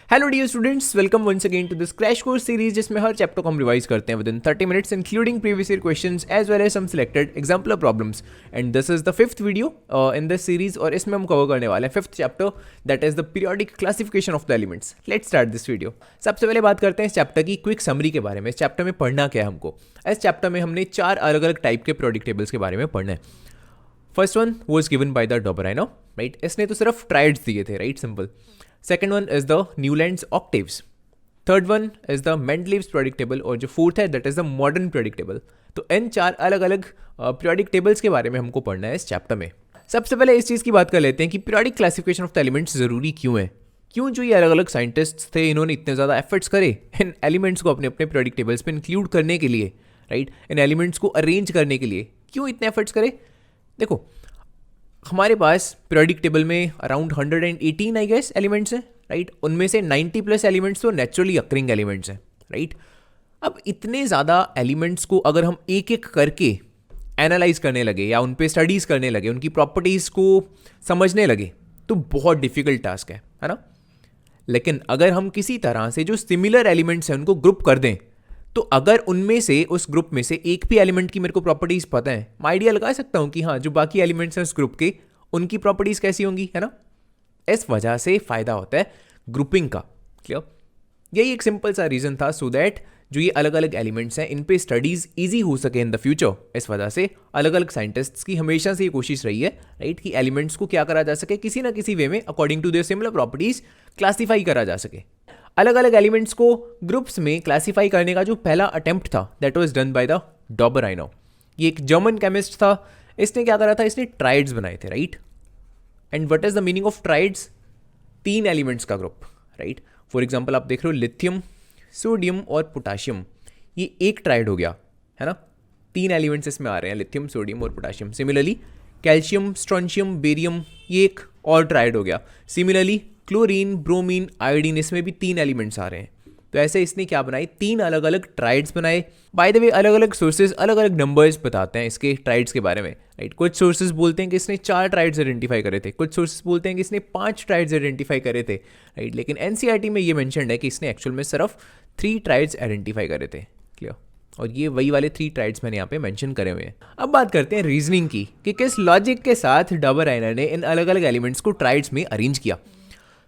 Hello dear students, welcome once again to this crash course series जिसमें हर चैप्टर को हम रिवाइज करते हैं within 30 minutes including previous year questions as well as some selected exemplar problems. And this is the fifth video in this series और इसमें हम कवर करने वाले हैं fifth chapter that is the periodic classification of the elements. Let's start this video. सबसे पहले बात करते हैं इस चैप्टर की क्विक समरी के बारे में। इस चैप्टर में पढ़ना क्या है हमको। इस चैप्टर में हमने 4 अलग अलग टाइप के पीरियोडिक टेबल्स के बारे में पढ़ना है। First one was given by the Dobereiner, right. इसने तो सिर्फ ट्राइड्स दिए थे, right, simple. Second one is the Newlands octaves. Third one is the Mendeleev's periodic table और जो फोर्थ है that is the modern periodic table. तो इन 4 अलग अलग पीरियोडिक टेबल्स के बारे में हमको पढ़ना है इस चैप्टर में। सबसे पहले इस चीज़ की बात कर लेते हैं कि periodic classification of the elements जरूरी क्यों है। क्यों जो ये अलग अलग साइंटिस्ट्स थे इन्होंने इतने ज़्यादा एफर्ट्स करे इन एलिमेंट्स को अपने अपने पीरियोडिक टेबल्स पे इंक्लूड करने के लिए, राइट, इन एलिमेंट्स को अरेंज करने के लिए क्यों इतने एफर्ट्स करे। देखो, हमारे पास पीरियोडिक टेबल में अराउंड 118 आई गेस एलिमेंट्स हैं, राइट। उनमें से 90 प्लस एलिमेंट्स तो नेचुरली अकरिंग एलिमेंट्स हैं, राइट। अब इतने ज़्यादा एलिमेंट्स को अगर हम एक एक करके एनालाइज करने लगे या उन पे स्टडीज़ करने लगे, उनकी प्रॉपर्टीज़ को समझने लगे, तो बहुत डिफिकल्ट टास्क है ना। लेकिन अगर हम किसी तरह से जो सिमिलर एलिमेंट्स हैं उनको ग्रुप कर दें, तो अगर उनमें से उस ग्रुप में से एक भी एलिमेंट की मेरे को प्रॉपर्टीज़ पता है, मैं आइडिया लगा सकता हूँ कि हाँ, जो बाकी एलिमेंट्स हैं उस ग्रुप के उनकी प्रॉपर्टीज़ कैसी होंगी, है ना। इस वजह से फ़ायदा होता है ग्रुपिंग का। क्लियर। यही एक सिंपल सा रीज़न था, सो दैट जो ये अलग अलग एलिमेंट्स हैं इन पे स्टडीज़ ईजी हो सके इन द फ्यूचर। इस वजह से अलग अलग साइंटिस्ट्स की हमेशा से ये कोशिश रही है, राइट, कि एलिमेंट्स को क्या करा जा सके, किसी ना किसी वे में according to their similar properties classify करा जा सके। अलग अलग एलिमेंट्स को ग्रुप्स में क्लासीफाई करने का जो पहला अटेम्प्ट था that was done by the Dobereiner. ये एक जर्मन केमिस्ट था। इसने क्या करा था, इसने ट्राइड्स बनाए थे, right. And what is the meaning of triads? 3 elements का ग्रुप, राइट। फॉर एग्जाम्पल आप देख रहे हो लिथियम, सोडियम और पोटाशियम, ये एक ट्राइड हो गया, है ना। 3 एलिमेंट्स इसमें आ रहे हैं, लिथियम, सोडियम और potassium. Similarly calcium, strontium, barium, ये एक और ट्राइड हो गया। सिमिलरली क्लोरीन, ब्रोमीन, आयोडीन, इसमें भी 3 एलिमेंट्स आ रहे हैं। तो ऐसे इसने क्या बनाए, 3 अलग अलग ट्राइड्स बनाए। बाय द वे, अलग अलग सोर्सेज अलग अलग नंबर्स बताते हैं इसके ट्राइड्स के बारे में, राइट। कुछ सोर्सेज बोलते हैं कि इसने 4 ट्राइड्स आइडेंटिफाई करे थे, कुछ सोर्सेज बोलते हैं कि इसने 5 ट्राइड्स आइडेंटिफाई करे थे, राइट। लेकिन एनसीईआरटी में ये मेंशन्ड है कि इसने एक्चुअल में सिर्फ 3 ट्राइड्स आइडेंटिफाई करे थे। क्लियर। और ये वही वाले 3 ट्राइड्स मैंने यहाँ पे मेंशन करे हुए हैं। अब बात करते हैं रीजनिंग की कि किस लॉजिक के साथ डॉबराइनो ने इन अलग अलग एलिमेंट्स को ट्राइड्स में अरेंज किया।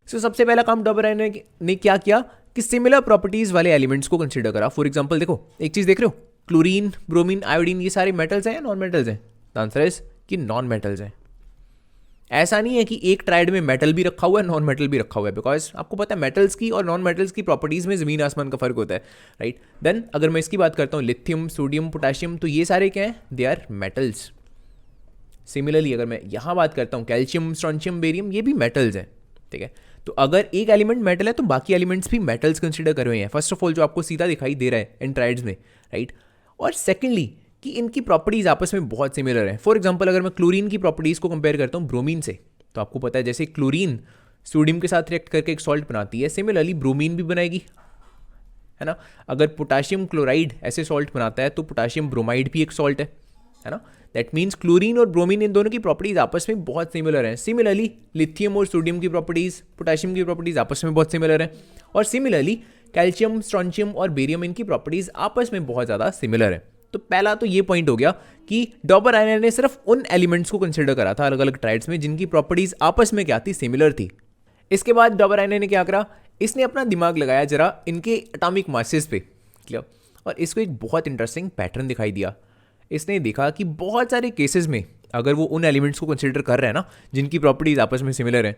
सो सबसे पहला काम डॉबराइनो ने क्या किया कि सिमिलर प्रॉपर्टीज वाले एलिमेंट्स को कंसीडर करा। फॉर एग्जांपल देखो, एक चीज देख रहे हो, क्लोरीन, ब्रोमीन, आयोडीन, ये सारे मेटल्स हैं या नॉन मेटल्स हैं? द आंसर इज कि नॉन मेटल्स हैं। ऐसा नहीं है कि एक ट्राइड में मेटल भी रखा हुआ है, नॉन मेटल भी रखा हुआ है, बिकॉज आपको पता है मेटल्स की और नॉन मेटल्स की प्रॉपर्टीज में जमीन आसमान का फर्क होता है, राइट। देन अगर मैं इसकी बात करता हूँ लिथियम, सोडियम, पोटाशियम, तो ये सारे क्या हैं, दे आर मेटल्स। सिमिलरली अगर मैं यहाँ बात करता हूँ कैल्शियम, स्ट्रोंशियम, बेरियम, ये भी मेटल्स हैं, ठीक है। तो अगर एक एलिमेंट मेटल है तो बाकी एलिमेंट्स भी मेटल्स कंसीडर करे हुए हैं। फर्स्ट ऑफ ऑल जो आपको सीधा दिखाई दे रहा है इन ट्राइड्स में, राइट। और सेकेंडली कि इनकी प्रॉपर्टीज आपस में बहुत सिमिलर हैं। फॉर एग्जांपल अगर मैं क्लोरीन की प्रॉपर्टीज को कंपेयर करता हूँ ब्रोमीन से, तो आपको पता है जैसे क्लोरीन सोडियम के साथ रिएक्ट करके एक सॉल्ट बनाती है, सिमिलरली ब्रोमीन भी बनाएगी, है ना। अगर पोटाशियम क्लोराइड ऐसे सॉल्ट बनाता है तो पोटाशियम ब्रोमाइड भी एक सॉल्ट है ना। दैट मीन्स क्लोरीन और ब्रोमीन, इन दोनों की प्रॉपर्टीज आपस में बहुत सिमिलर हैं। सिमिलरली लिथियम और सोडियम की प्रॉपर्टीज, पोटाशियम की प्रॉपर्टीज आपस में बहुत सिमिलर हैं। और सिमिलरली कैल्शियम, स्ट्रोंशियम और बेरियम, इनकी प्रॉपर्टीज आपस में बहुत ज़्यादा सिमिलर है। तो पहला तो ये पॉइंट हो गया कि डॉबराइनो ने सिर्फ उन एलिमेंट्स को कंसिडर करा था अलग अलग ट्राइड्स में जिनकी प्रॉपर्टीज आपस में क्या थी, सिमिलर थी। इसके बाद डॉबराइनो ने क्या करा, इसने अपना दिमाग लगाया जरा इनके एटॉमिक मासेस पे। क्लियर। और इसको एक बहुत इंटरेस्टिंग पैटर्न दिखाई दिया। इसने देखा कि बहुत सारे केसेस में अगर वो उन एलिमेंट्स को कंसिडर कर रहे हैं ना जिनकी प्रॉपर्टीज आपस में सिमिलर हैं,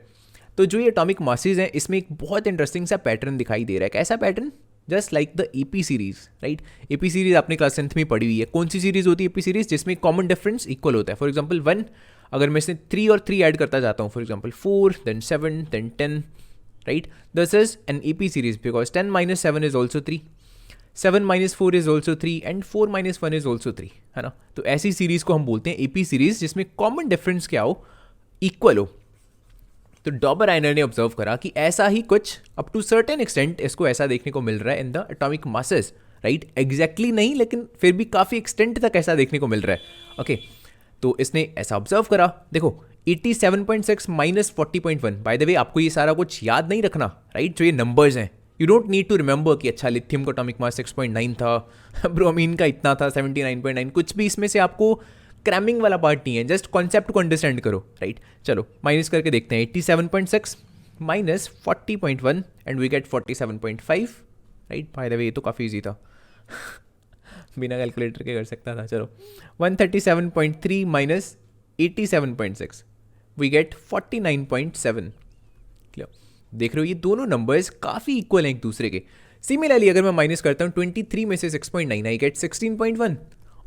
तो जो ये एटॉमिक मासेस हैं इसमें एक बहुत इंटरेस्टिंग सा पैटर्न दिखाई दे रहा है। कैसा pattern? Just like the AP series, right. AP series आपने क्लास 10th में पढ़ी हुई है। कौन सी सीरीज होती है एपी सीरीज? जिसमें कॉमन डिफरेंस इक्वल होता है। फॉर एग्जाम्पल 1, अगर मैं इसमें 3 और 3 ऐड करता जाता हूँ, for example 4, then 7, then 10, right. This is an AP series because 10 - 7 is also 3, 7 - 4 is also 3 and 4 - 1 is also 3, है ना। तो ऐसी सीरीज को हम बोलते हैं एपी सीरीज जिसमें कॉमन डिफरेंस क्या हो, इक्वल हो। तो डॉबराइनो ने ऑब्जर्व करा कि ऐसा ही कुछ अप टू सर्टेन एक्सटेंट इसको ऐसा देखने को मिल रहा है in the atomic masses, right. Exactly नहीं, लेकिन फिर भी काफ़ी एक्सटेंट तक ऐसा देखने को मिल रहा है। ओके, तो इसने ऐसा ऑब्जर्व करा। देखो, 87.6 माइनस 40.1. बाय द वे आपको ये सारा कुछ याद नहीं रखना, राइट? जो ये नंबर्स हैं, you don't need to remember कि अच्छा लिथियम का एटॉमिक मास 6.9 था, ब्रोमीन का इतना था 79.9. कुछ भी इसमें से आपको क्रैमिंग वाला पार्ट नहीं है, जस्ट कॉन्सेप्ट को अंडरस्टैंड करो, राइट? चलो माइनस करके देखते हैं. 87.6 minus 40.1 and we get 47.5, right? By the way ये तो काफ़ी ईजी था. बिना कैलकुलेटर के कर सकता था. चलो 137.3 माइनस 87.6 वी गेट 49.7. क्लियर? देख रहे हो ये दोनों नंबर्स काफ़ी इक्वल हैं एक दूसरे के. सिमिलरली अगर मैं माइनस करता हूँ 23 में से 6.9 आई गेट 16.1,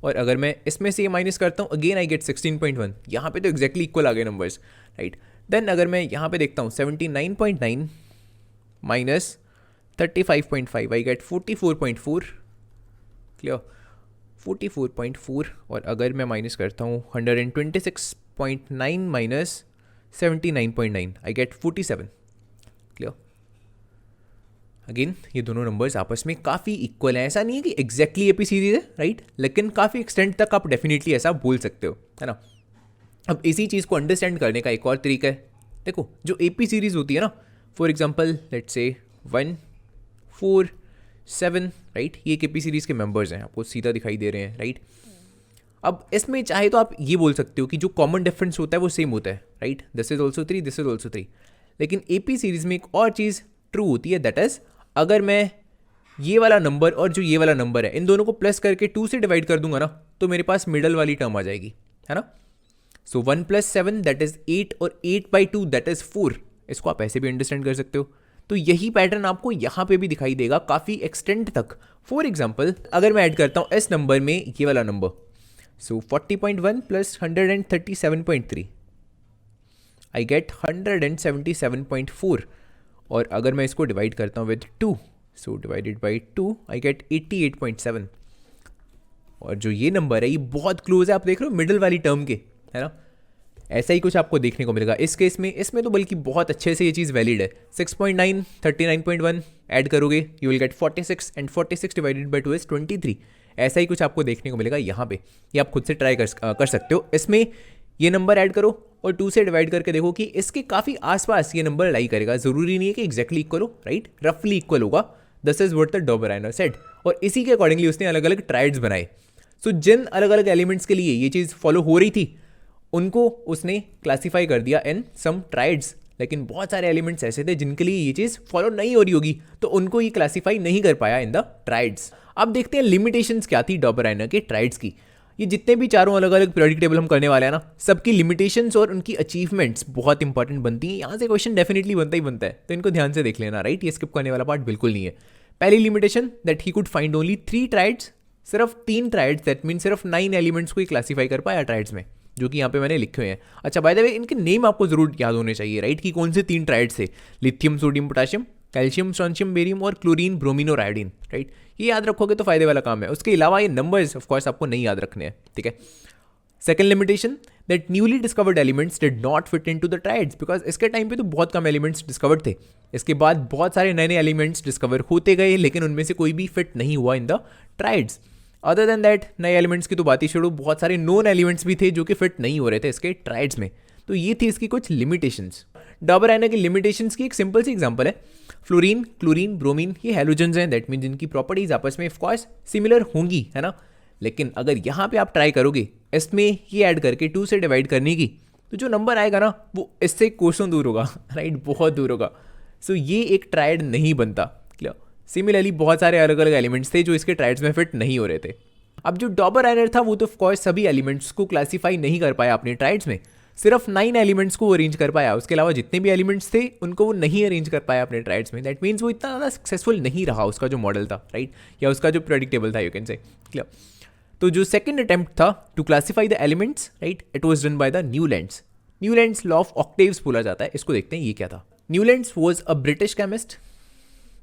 और अगर मैं इसमें से ये माइनस करता हूँ अगेन आई गेट 16.1. यहाँ पे तो एक्जैक्टली इक्वल आ गए नंबर्स, राइट? देन अगर मैं यहाँ पे देखता हूँ 79.9 माइनस 35.5 आई गेट 44.4. क्लियर? 44.4. और अगर मैं माइनस करता हूँ 126.9 minus 79.9 I get 47. Clear? Again ये दोनों नंबर्स आपस में काफ़ी इक्वल हैं. ऐसा नहीं है कि एग्जैक्टली एपी सीरीज है, राइट? लेकिन काफ़ी एक्सटेंट तक आप डेफिनेटली ऐसा बोल सकते हो, है ना? अब इसी चीज़ को अंडरस्टैंड करने का एक और तरीका है. देखो जो एपी सीरीज होती है ना, for example let's say 1 4 7, right? ये एक एपी सीरीज के मेंबर्स हैं, आपको सीधा दिखाई दे रहे हैं, राइट? अब इसमें चाहे तो आप ये बोल सकते हो कि जो कॉमन डिफरेंस होता है वो सेम होता है, right? This is also 3, this is also 3. लेकिन एपी सीरीज में एक और चीज़ ट्रू होती है, दैट इज अगर मैं ये वाला नंबर और जो ये वाला नंबर है इन दोनों को प्लस करके 2 से डिवाइड कर दूंगा ना, तो मेरे पास मिडल वाली टर्म आ जाएगी, है ना? सो 1 + 7 दैट इज 8 और 8/2 दैट इज 4. इसको आप ऐसे भी अंडरस्टैंड कर सकते हो. तो यही पैटर्न आपको यहाँ पे भी दिखाई देगा काफ़ी एक्सटेंट तक. फॉर एग्जाम्पल अगर मैं ऐड करता हूँ इस नंबर में ये वाला number, so 40.1 plus 137.3 I get 177.4. और अगर मैं इसको डिवाइड करता हूँ with 2, so divided by 2 I get 88.7. और जो ये नंबर है ये बहुत क्लोज है, आप देख रहे हो मिडिल वाली टर्म के, है ना? ऐसा ही कुछ आपको देखने को मिलेगा इस केस में. इसमें तो बल्कि बहुत अच्छे से ये चीज़ वैलिड है. 6.9 39.1 ऐड करोगे you will get 46 and 46 divided by 2 is 23. ऐसा ही कुछ आपको देखने को मिलेगा यहाँ पे. ये आप खुद से ट्राई कर सकते हो. इसमें ये नंबर ऐड करो और 2 से डिवाइड करके देखो कि इसके काफ़ी आसपास ये नंबर लाई करेगा. ज़रूरी नहीं है कि एक्जैक्टली इक्वल हो, राइट? रफली इक्वल होगा. This is what the Dobereiner said. और इसी के अकॉर्डिंगली उसने अलग अलग ट्राइड्स बनाए. सो जिन अलग अलग एलिमेंट्स के लिए ये चीज़ फॉलो हो रही थी उनको उसने क्लासीफाई कर दिया इन सम ट्राइड्स. लेकिन बहुत सारे एलिमेंट्स ऐसे थे जिनके लिए ये चीज़ फॉलो नहीं हो रही होगी, तो उनको ये क्लासीफाई नहीं कर पाया इन द ट्राइड्स. अब देखते हैं लिमिटेशंस क्या थी डॉबरआइनर के ट्राइड्स की. ये जितने भी चारों अलग अलग पीरियोडिक टेबल हम करने वाले हैं ना, सबकी लिमिटेशंस और उनकी अचीवमेंट्स बहुत इंपॉर्टेंट बनती हैं. यहाँ से क्वेश्चन डेफिनेटली बनता ही बनता है, तो इनको ध्यान से देख लेना, राइट? ये स्किप करने वाला पार्ट बिल्कुल नहीं है. पहली limitation that he could find only 3 triads. सिर्फ 3 ट्राइड्स, दैट मीन सिर्फ 9 एलिमेंट्स को ही क्लासीफाई कर पाया ट्राइड्स में, जो कि यहाँ पे मैंने लिखे हुए हैं. अच्छा बाय द वे इनके नेम आपको जरूर याद होने चाहिए, राइट? कि कौन से 3 ट्राइड्स थे. Lithium sodium potassium, calcium strontium barium और क्लोरीन ब्रोमीन और आयोडीन, राइट? ये याद रखोगे तो फायदे वाला काम है. उसके अलावा ये नंबर्स ऑफ कोर्स आपको नहीं याद रखने हैं, ठीक है? Second limitation that newly discovered elements did not fit into the triads, because इसके टाइम पे तो बहुत कम एलिमेंट्स डिस्कवर्ड थे. इसके बाद बहुत सारे नए नए एलिमेंट्स डिस्कवर होते गए, लेकिन उनमें से कोई भी फिट नहीं हुआ in the triads. Other than that नए एलिमेंट्स की तो बात ही छोड़ो, बहुत सारे नोन एलिमेंट्स भी थे जो कि फिट नहीं हो रहे थे इसके ट्राइड्स में. तो ये थी इसकी कुछ लिमिटेशंस. डॉबरआइनर की लिमिटेशंस की एक सिंपल सी एग्जांपल है फ्लोरीन, क्लोरीन, ब्रोमीन. ये हैलोजेंस हैं, दैट मीन जिनकी प्रॉपर्टीज आपस में ऑफ कोर्स सिमिलर होंगी, है ना? लेकिन अगर यहाँ पे आप ट्राई करोगे इसमें ये ऐड करके 2 से डिवाइड करने की, तो जो नंबर आएगा ना वो इससे कोसों दूर होगा, राइट? बहुत दूर होगा. सो ये एक ट्राइड नहीं बनता. क्लियर? सिमिलरली बहुत सारे अलग अलग एलिमेंट्स थे जो इसके ट्राइड्स में फिट नहीं हो रहे थे. अब जो डॉबरआइनर था वो तो ऑफ कोर्स सभी एलिमेंट्स को क्लासीफाई नहीं कर पाया अपने ट्राइड्स में, सिर्फ 9 एलिमेंट्स को अरेंज कर पाया. उसके अलावा जितने भी एलिमेंट्स थे उनको वो नहीं अरेंज कर पाया अपने ट्राइड्स में. दैट मीन्स वो इतना ज़्यादा सक्सेसफुल नहीं रहा उसका जो मॉडल था, राइट? या उसका जो पीरियोडिक टेबल था, यू कैन से. क्लियर? तो जो सेकंड अटेम्प्ट था to classify the elements, right, it was done by the Newlands. Newlands law of octaves बोला जाता है इसको. देखते हैं ये क्या था. Newlands was a British chemist.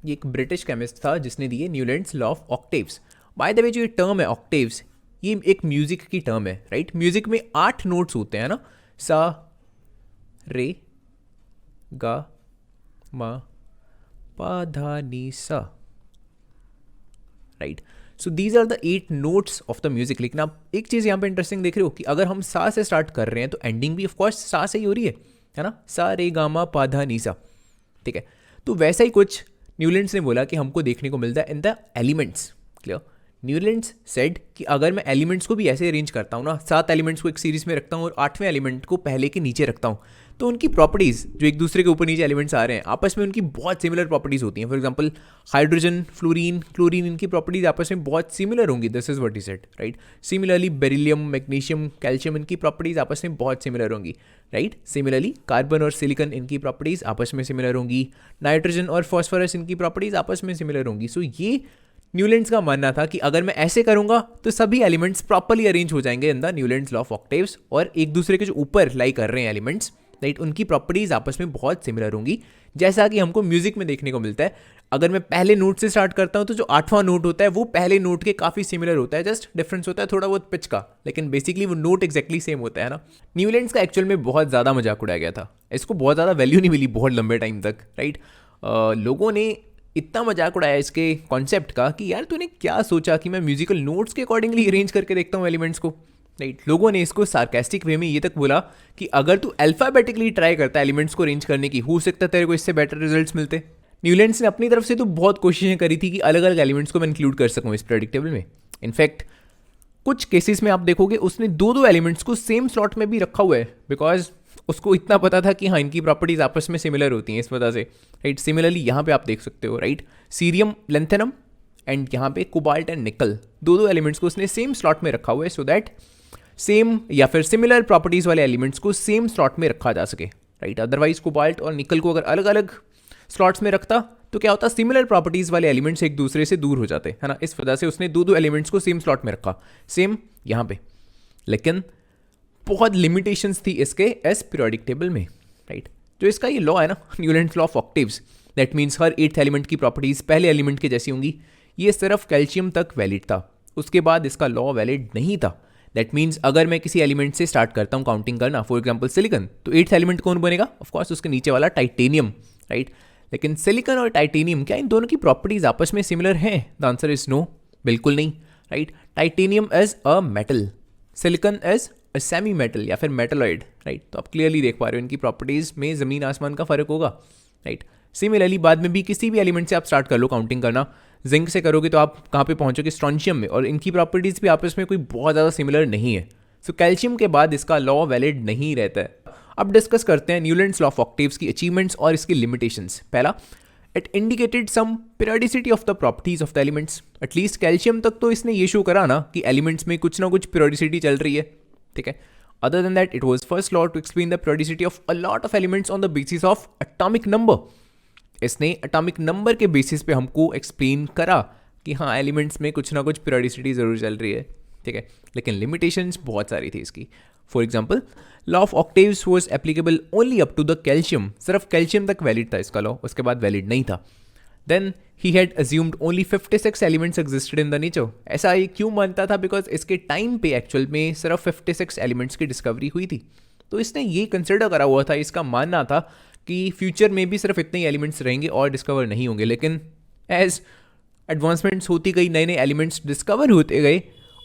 ये एक ब्रिटिश केमिस्ट था जिसने दिए Newlands law of octaves. By the way जो ये टर्म है ऑक्टेव्स, ये एक म्यूजिक की टर्म है, राइट? म्यूजिक में 8 नोट्स होते हैं ना, सा, रे, गा, मा, पा, धा, नी, सा, right? So these are the 8 notes of the music. लेकिन आप एक चीज़ यहाँ पे इंटरेस्टिंग देख रहे हो कि अगर हम सा से स्टार्ट कर रहे हैं तो एंडिंग भी ऑफकोर्स सा से ही हो रही है ना, सा रे गामा पा धा नी सा, ठीक है। तो वैसा ही कुछ न्यूलैंड्स ने बोला कि हमको देखने को मिलता है in the elements. Clear? Newlands said कि अगर मैं एलिमेंट्स को भी ऐसे अरेंज करता हूँ ना, 7 एलिमेंट्स को एक सीरीज में रखता हूँ और 8वें एलिमेंट को पहले के नीचे रखता हूँ, तो उनकी प्रॉपर्टीज़ जो एक दूसरे के ऊपर नीचे एलिमेंट्स आ रहे हैं आपस में उनकी बहुत सिमिलर प्रॉपर्टीज़ होती हैं। For example hydrogen, fluorine, chlorine, इनकी प्रॉपर्टीज़ आपस में बहुत सिमिलर होंगी। This is what he said, right. Similarly beryllium, magnesium, calcium, इनकी प्रॉपर्टीज़ आपस में बहुत सिमिलर होंगी, राइट। सिमिलरली कार्बन और सिलिकॉन, इनकी प्रॉपर्टीज़ आपस में सिमिलर होंगी। नाइट्रोजन और फॉस्फोरस, इनकी प्रॉपर्टीज़ आपस में सिमिलर होंगी। सो ये न्यूलैंड्स का मानना था कि अगर मैं ऐसे करूंगा तो सभी एलिमेंट्स प्रॉपर्ली अरेंज हो जाएंगे in the Newlands law of octaves, और एक दूसरे के जो ऊपर लाई कर रहे हैं एलिमेंट्स, राइट, उनकी प्रॉपर्टीज आपस में बहुत सिमिलर होंगी, जैसा कि हमको म्यूजिक में देखने को मिलता है। अगर मैं पहले नोट से स्टार्ट करता हूं तो जो 8वां नोट होता है वो पहले नोट के काफी सिमिलर होता है, जस्ट डिफरेंस होता है थोड़ा बहुत पिच का, लेकिन बेसिकली वो नोट एक्जैक्टली सेम होता है ना। न्यूलैंड्स का एक्चुअल में बहुत ज्यादा मजाक उड़ाया गया था, इसको बहुत ज्यादा वैल्यू नहीं मिली बहुत लंबे टाइम तक, राइट। लोगों ने इतना मजाक उड़ाया इसके कॉन्सेप्ट का कि यार तूने क्या सोचा कि मैं म्यूजिकल नोट्स के अकॉर्डिंगली अरेंज करके देखता हूँ एलिमेंट्स को, राइट। लोगों ने इसको सार्केस्टिक वे में ये तक बोला कि अगर तू अल्फाबेटिकली ट्राई करता है एलिमेंट्स को अरेंज करने की, हो सकता है तेरे को इससे बेटर रिजल्ट्स मिलते। न्यूलैंड्स ने अपनी तरफ से तो बहुत कोशिशें करी थी कि अलग अलग एलिमेंट्स को मैं इंक्लूड कर सकूँ इस प्रेडिक्टेबल में। इनफैक्ट कुछ केसेस में आप देखोगे उसने दो एलिमेंट्स को सेम स्लॉट में भी रखा हुआ है, बिकॉज उसको इतना पता था कि हाँ इनकी प्रॉपर्टीज आपस में सिमिलर होती हैं इस वजह से, राइट। सिमिलरली यहाँ पे आप देख सकते हो, राइट, सीरियम, लेंथेनम एंड यहाँ पे कोबाल्ट एंड निकल, दो एलिमेंट्स को उसने सेम स्लॉट में रखा हुआ है सो दैट सेम या फिर सिमिलर प्रॉपर्टीज वाले एलिमेंट्स को सेम स्लॉट में रखा जा सके, राइट। अदरवाइज कोबाल्ट और निकल को अगर अलग अलग स्लॉट्स में रखता तो क्या होता, सिमिलर प्रॉपर्टीज वाले एलिमेंट्स एक दूसरे से दूर हो जाते, है ना। इस वजह से उसने दो एलिमेंट्स को सेम स्लॉट में रखा, सेम यहाँ पे। लेकिन बहुत लिमिटेशंस थी इसके एस पीरियोडिक टेबल में, राइट। जो इसका ये लॉ है ना, Newlands law of octaves, that means her 8th element की प्रॉपर्टीज पहले एलिमेंट के जैसी होंगी, ये सिर्फ कैल्शियम तक वैलिड था, उसके बाद इसका लॉ वैलिड नहीं था। दैट मीन्स अगर मैं किसी एलिमेंट से स्टार्ट करता हूँ काउंटिंग करना, फॉर एग्जाम्पल सिलिकॉन, तो 8th एलिमेंट कौन बनेगा, ऑफकोर्स उसके नीचे वाला टाइटेनियम, राइट। लेकिन सिलिकॉन और टाइटेनियम, क्या इन दोनों की प्रॉपर्टीज आपस में सिमिलर हैं? द आंसर इज नो, बिल्कुल नहीं, right. Titanium as a metal, silicon as a semi metal या फिर मेटलॉइड, राइट। तो आप क्लियरली देख पा रहे हो इनकी प्रॉपर्टीज में जमीन आसमान का फर्क होगा, राइट। सिमिलरली बाद में भी किसी भी एलिमेंट से आप स्टार्ट कर लो काउंटिंग करना, जिंक से करोगे तो आप कहाँ पे पहुंचोगे, स्ट्रॉन्शियम में, और इनकी प्रॉपर्टीज भी आपस में कोई बहुत ज़्यादा सिमिलर नहीं है। सो कैल्शियम के बाद इसका लॉ वैलिड नहीं रहता है। अब डिस्कस करते हैं न्यूलैंड्स लॉ ऑफ ऑक्टेव्स की अचीवमेंट्स और इसकी लिमिटेशंस। पहला, it indicated some periodicity of the properties of the elements. At least calcium तक तो इसने ये शो करा ना कि एलिमेंट्स में कुछ ना कुछ पीरियोडिसिटी चल रही है, ठीक है। Other than that, it was first law to explain the periodicity of a lot of elements on the basis of atomic number. इसने एटॉमिक नंबर के बेसिस पे हमको एक्सप्लेन करा कि हाँ एलिमेंट्स में कुछ ना कुछ पीरियोडिसिटी जरूर चल रही है, ठीक है। लेकिन लिमिटेशंस बहुत सारी थी इसकी। For example, law of octaves was applicable only up to the calcium, सिर्फ कैल्शियम तक वैलिड था इसका लॉ, उसके बाद वैलिड नहीं था। Then he had assumed only 56 elements existed in the nature. ऐसा ये क्यों मानता था? बिकॉज इसके टाइम पे एक्चुअल में सिर्फ 56 एलिमेंट्स की डिस्कवरी हुई थी, तो इसने ये कंसिडर करा हुआ था, इसका मानना था कि फ्यूचर में भी सिर्फ इतने ही एलिमेंट्स रहेंगे और डिस्कवर नहीं होंगे। लेकिन एज एडवांसमेंट्स होती गई, नए नए एलिमेंट्स डिस्कवर होते गए,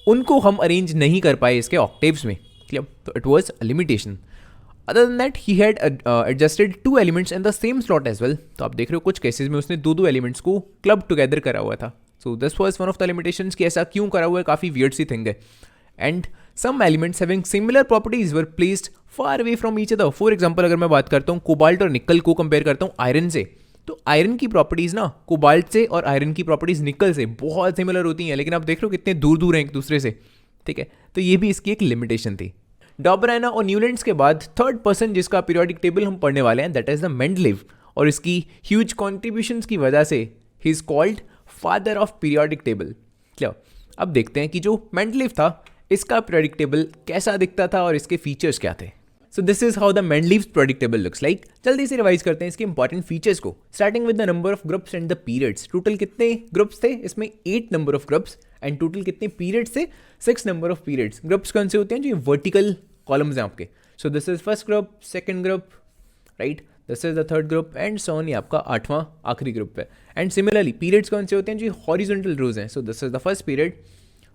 उनको हम अरेंज नहीं कर पाए इसके ऑक्टेव्स में, क्लियर। तो it was a limitation. Other than that he had adjusted 2 elements in the same slot as well. तो आप देख रहे हो कुछ केसेस में उसने दो एलिमेंट्स को क्लब टुगेदर करा हुआ था। So this was one of the limitations कि ऐसा क्यों करा हुआ है, काफ़ी वियर्ड सी थिंग है। And some elements having similar properties were placed far away from each other. For example, अगर मैं बात करता हूँ कोबाल्ट और निकल को कंपेयर करता हूँ आयरन से, तो आयरन की प्रॉपर्टीज ना कोबाल्ट से और आयरन की प्रॉपर्टीज निकल से बहुत सिमिलर होती हैं, लेकिन आप देख रहे हो कितने दूर दूर हैं एक दूसरे से, ठीक है। तो ये भी इसकी एक लिमिटेशन थी। डॉबरैना और न्यूलैंड्स के बाद थर्ड पर्सन जिसका पीरियोडिक टेबल हम पढ़ने वाले हैं, दैट इज द मेंडलीव, और इसकी ह्यूज कॉन्ट्रीब्यूशंस की वजह से he is called father of periodic table. Clear. अब देखते हैं कि जो मेंडलीव था इसका पीरियोडिक टेबल कैसा दिखता था और इसके फीचर्स क्या थे। सो this is how the Mendeleev's periodic table looks like. जल्दी से रिवाइज करते हैं इसके इंपॉर्टेंट फीचर्स को, starting with the number of groups and the periods. Total कितने ग्रुप्स थे इसमें? 8 number of groups, and total कितने पीरियड्स थे? 6 नंबर ऑफ पीरियड्स। ग्रुप्स कौन से होते हैं? जो वर्टिकल कॉलम्स हैं आपके। सो this is first group, second group, right, this is the third group and so on, ये आपका आठवां आखिरी ग्रुप है. एंड सिमिलरली पीरियड्स कौन से होते हैं जो हॉरिजॉन्टल रोज हैं. सो this is the first period,